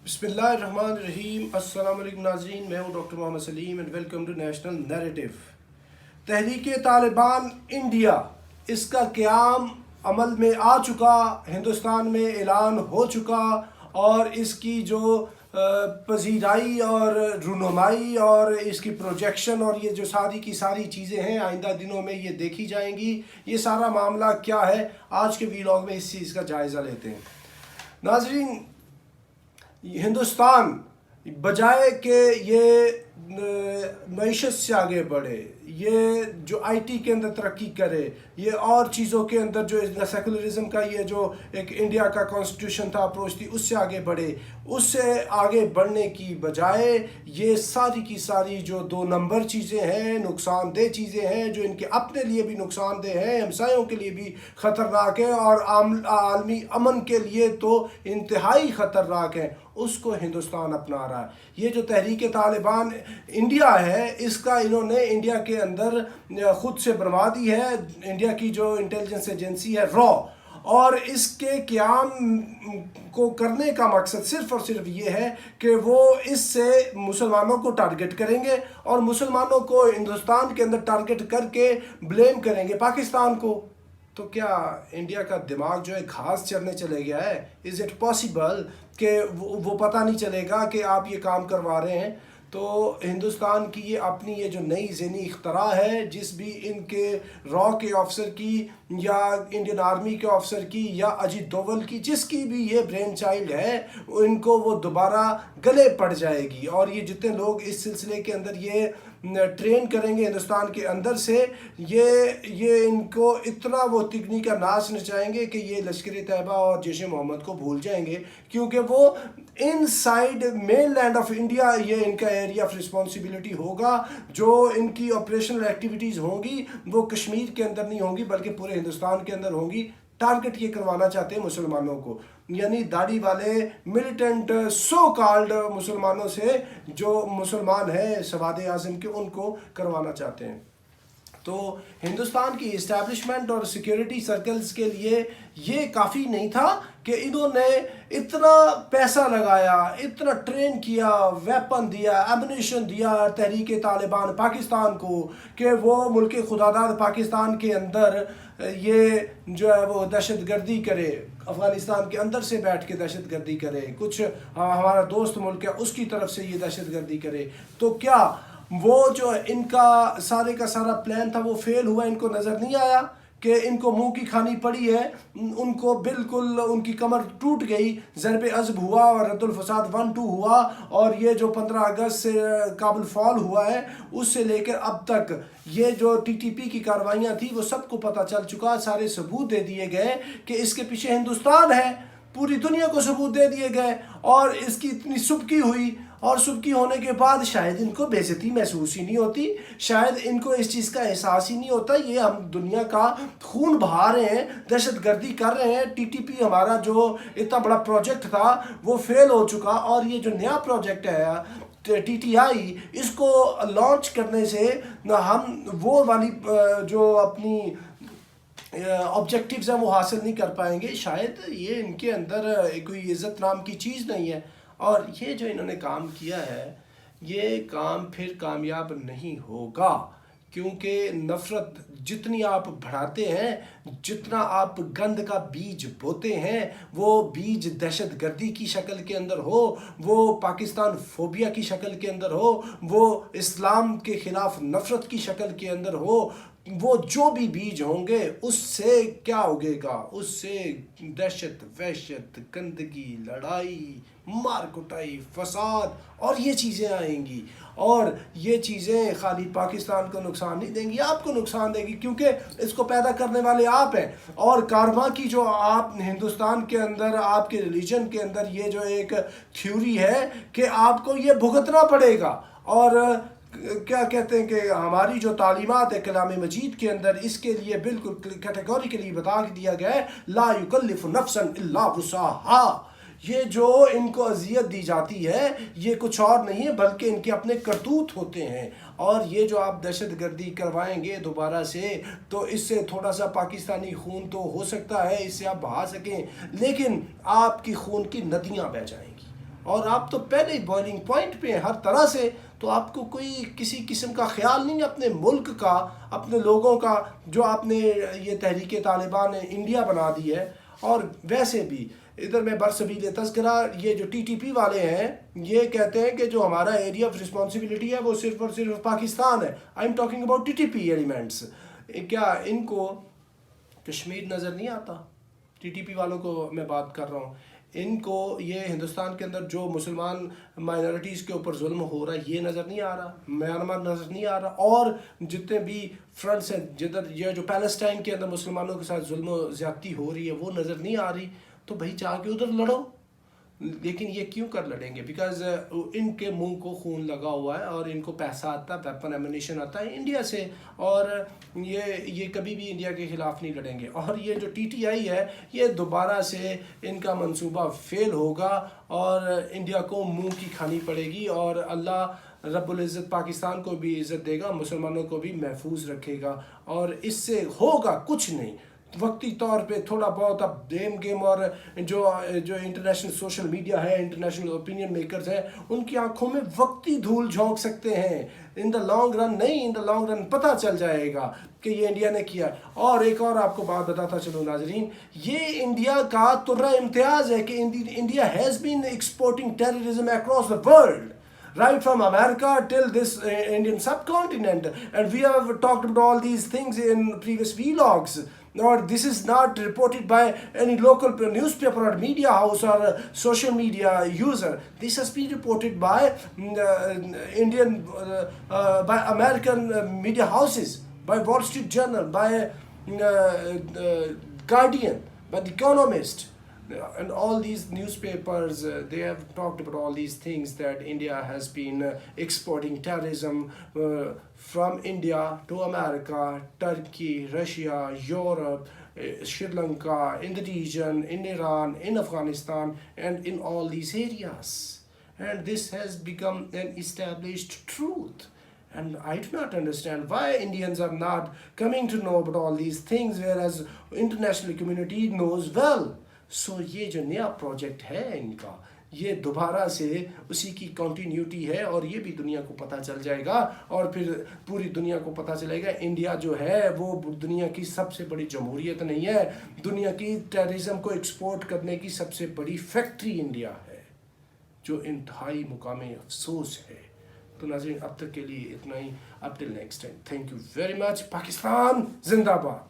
बिस्मिल्लाहिर्रहमानिर्रहीम। अस्सलाम वालेकुम नाज़रीन, मैं हूँ doctor Mohammad Saleem and welcome to national narrative. Tehreek Taliban India, इसका क़याम अमल में आ चुका, हिंदुस्तान में ऐलान हो चुका और इसकी जो पजीराई और रुनुमाई और इसकी प्रोजेक्शन और ये जो सारी की सारी चीज़ें हैं आइंदा दिनों में ये देखी जाएंगी। ये सारा मामला क्या है, आज के वीलॉग में इस चीज़ का जायज़ा लेते हैं। नाज़रीन, हिंदुस्तान बजाय कि ये मईशत से आगे बढ़े, ये जो आईटी के अंदर तरक्की करे, ये और चीज़ों के अंदर जो सेकुलरिज्म का ये जो एक इंडिया का कॉन्स्टिट्यूशन था, अप्रोच थी, उससे आगे बढ़े, उससे आगे बढ़ने की बजाय ये सारी की सारी जो दो नंबर चीज़ें हैं, नुकसानदेह चीज़ें हैं, जो इनके अपने लिए भी नुकसानदेह हैं, हमसायों के लिए भी ख़तरनाक है और आलमी अमन के लिए तो इंतहाई ख़तरनाक है, उसको हिंदुस्तान अपना रहा है। ये जो तहरीक तालिबान इंडिया है, इसका इन्होंने इंडिया के अंदर ख़ुद से बर्बादी है। इंडिया की जो इंटेलिजेंस एजेंसी है रॉ, और इसके क़याम को करने का मकसद सिर्फ़ और सिर्फ ये है कि वो इससे मुसलमानों को टारगेट करेंगे और मुसलमानों को हिंदुस्तान के अंदर टारगेट करके ब्लेम करेंगे पाकिस्तान को। तो क्या इंडिया का दिमाग जो है घास चरने चले गया है? इज़ इट पॉसिबल कि वो पता नहीं चलेगा कि आप ये काम करवा रहे हैं? तो हिंदुस्तान की ये अपनी ये जो नई ज़हनी इख्तरा है, जिस भी इनके रॉ के ऑफिसर की या इंडियन आर्मी के ऑफिसर की या अजीत डोवल की, जिसकी भी ये ब्रेन चाइल्ड है, इनको वो दोबारा गले पड़ जाएगी। और ये जितने लोग इस सिलसिले के अंदर ये ट्रेन करेंगे हिंदुस्तान के अंदर से, ये इनको इतना वो तिगनी का नाच नचाएंगे कि ये लश्कर तैयबा और जैश मोहम्मद को भूल जाएंगे, क्योंकि वो inside main land of India ये इनका एरिया ऑफ रिस्पॉन्सिबिलिटी होगा। जो इनकी ऑपरेशनल एक्टिविटीज़ होंगी वो कश्मीर के अंदर नहीं होंगी बल्कि पूरे हिंदुस्तान के अंदर होंगी। टारगेट ये करवाना चाहते हैं मुसलमानों को, यानी दाढ़ी वाले मिलिटेंट सो कॉल्ड मुसलमानों से, जो मुसलमान हैं सवाद आज़म के, उनको करवाना चाहते हैं। तो हिंदुस्तान की इस्टेब्लिशमेंट और सिक्योरिटी सर्कल्स के लिए ये काफ़ी नहीं था कि इन्होंने इतना पैसा लगाया, इतना ट्रेन किया, वेपन दिया, एमुनिशन दिया तहरीक तालिबान पाकिस्तान को कि वो मुल्क खुदादाद पाकिस्तान के अंदर ये जो है वो दहशत गर्दी करे, अफ़गानिस्तान के अंदर से बैठ के दहशत गर्दी करे, कुछ हमारा दोस्त मुल्क है उसकी तरफ से ये दहशत गर्दी करे। तो क्या वो जो इनका सारे का सारा प्लान था वो फेल हुआ? इनको नज़र नहीं आया कि इनको मुंह की खानी पड़ी है, उनको बिल्कुल उनकी कमर टूट गई, ज़रब अज़ब हुआ और रद्दुल फसाद 1-2 हुआ, और ये जो 15 अगस्त से काबुल फॉल हुआ है उससे लेकर अब तक ये जो टीटीपी की कार्रवाइयाँ थी वो सबको पता चल चुका, सारे सबूत दे दिए गए कि इसके पीछे हिंदुस्तान है, पूरी दुनिया को सबूत दे दिए गए, और इसकी इतनी सुबकी हुई, और सुबकी होने के बाद शायद इनको बेइज्जती महसूस ही नहीं होती, शायद इनको इस चीज़ का एहसास ही नहीं होता ये हम दुनिया का खून बहा रहे हैं, दहशत गर्दी कर रहे हैं। टीटीपी हमारा जो इतना बड़ा प्रोजेक्ट था वो फेल हो चुका, और ये जो नया प्रोजेक्ट है टीटीआई, इसको लॉन्च करने से हम वो वाली जो अपनी ऑब्जेक्टिव्स हैं वो हासिल नहीं कर पाएंगे। शायद ये इनके अंदर कोई इज़्ज़त नाम की चीज़ नहीं है, और ये जो इन्होंने काम किया है ये काम फिर कामयाब नहीं होगा, क्योंकि नफ़रत जितनी आप बढ़ाते हैं, जितना आप गंद का बीज बोते हैं, वो बीज दहशत गर्दी की शक्ल के अंदर हो, वो पाकिस्तान फोबिया की शक्ल के अंदर हो, वो इस्लाम के ख़िलाफ़ नफ़रत की शक्ल के अंदर हो, वो जो भी बीज होंगे उससे क्या उगेगा? उससे दहशत, वहशत, गंदगी, लड़ाई, मार कुटाई, फसाद और ये चीज़ें आएंगी, और ये चीज़ें खाली पाकिस्तान को नुकसान नहीं देंगी, आपको नुकसान देंगी, क्योंकि इसको पैदा करने वाले आप हैं। और कारवा की जो आप हिंदुस्तान के अंदर आपके रिलीजन के अंदर ये जो एक थ्योरी है कि आपको ये भुगतना पड़ेगा, और क्या कहते हैं कि हमारी जो तालीमात है कलाम मजीद के अंदर इसके लिए बिल्कुल कैटेगोरिकली बता दिया गया है, ला युकल्लिफु नफ्सन इल्ला वुसअहा। ये जो इनको अजियत दी जाती है ये कुछ और नहीं है बल्कि इनके अपने करतूत होते हैं, और ये जो आप दहशत गर्दी करवाएंगे दोबारा से, तो इससे थोड़ा सा पाकिस्तानी खून तो हो सकता है इससे आप बहा सकें, लेकिन आपकी खून की नदियाँ बह जाएंगी, اور آپ تو پہلے ہی بوائلنگ پوائنٹ پہ ہیں ہر طرح سے. تو آپ کو کوئی کسی قسم کا خیال نہیں ہے اپنے ملک کا, اپنے لوگوں کا, جو آپ نے یہ تحریک طالبان نے انڈیا بنا دی ہے. اور ویسے بھی ادھر میں برسبیل تذکرہ, یہ جو ٹی ٹی پی والے ہیں یہ کہتے ہیں کہ جو ہمارا ایریا آف رسپانسبلٹی ہے وہ صرف اور صرف پاکستان ہے. I am talking about T T P elements. کیا ان کو کشمیر نظر نہیں آتا؟ ٹی ٹی پی والوں کو میں بات کر رہا ہوں. ان کو یہ ہندوستان کے اندر جو مسلمان مائنورٹیز کے اوپر ظلم ہو رہا ہے یہ نظر نہیں آ رہا؟ میانمار نظر نہیں آ رہا؟ اور جتنے بھی فرنٹس ہیں جدھر یہ جو پیلسٹائن کے اندر مسلمانوں کے ساتھ ظلم و زیادتی ہو رہی ہے وہ نظر نہیں آ رہی؟ تو بھائی جا کے ادھر لڑو. لیکن یہ کیوں کر لڑیں گے؟ بیکاز ان کے منہ کو خون لگا ہوا ہے اور ان کو پیسہ آتا ہے, ویپن ایمونیشن آتا ہے انڈیا سے, اور یہ کبھی بھی انڈیا کے خلاف نہیں لڑیں گے. اور یہ جو ٹی ٹی آئی ہے یہ دوبارہ سے ان کا منصوبہ فیل ہوگا اور انڈیا کو منہ کی کھانی پڑے گی, اور اللہ رب العزت پاکستان کو بھی عزت دے گا, مسلمانوں کو بھی محفوظ رکھے گا. اور اس سے ہوگا کچھ نہیں, وقتی طور پہ تھوڑا بہت اب بلیم گیم, اور جو انٹرنیشنل سوشل میڈیا ہے, انٹرنیشنل اوپینین میکرز ہیں, ان کی آنکھوں میں وقتی دھول جھونک سکتے ہیں. ان دا لانگ رن نہیں, ان دا لانگ رن پتہ چل جائے گا کہ یہ انڈیا نے کیا. اور ایک اور آپ کو بات بتاتا چلو ناظرین, یہ انڈیا کا ترہ امتیاز ہے کہ India has been exporting terrorism across the world, right from America till this Indian subcontinent. And we have talked about all these things in previous vlogs. Or this is not reported by any local newspaper or media house or social media user. This has been reported by by American media houses, by Wall Street Journal, by Guardian, by The Economist. And all these newspapers, they have talked about all these things, that India has been exporting terrorism from India to America, Turkey, Russia, Europe, Sri Lanka, in the region, in Iran, in Afghanistan, and in all these areas. And this has become an established truth. And I do not understand why Indians are not coming to know about all these things, whereas international community knows well. سو یہ جو نیا project ہے ان کا, یہ دوبارہ سے اسی کی کنٹینیوٹی ہے, اور یہ بھی دنیا کو پتہ چل جائے گا, اور پھر پوری دنیا کو پتہ چلے گا انڈیا جو ہے وہ دنیا کی سب سے بڑی جمہوریت نہیں ہے, دنیا کی ٹیررزم کو ایکسپورٹ کرنے کی سب سے بڑی فیکٹری انڈیا ہے, جو انتہائی مقام افسوس ہے. تو ناظرین اب تک کے لیے اتنا ہی. اب till next time, thank you very much. Pakistan زندہ باد.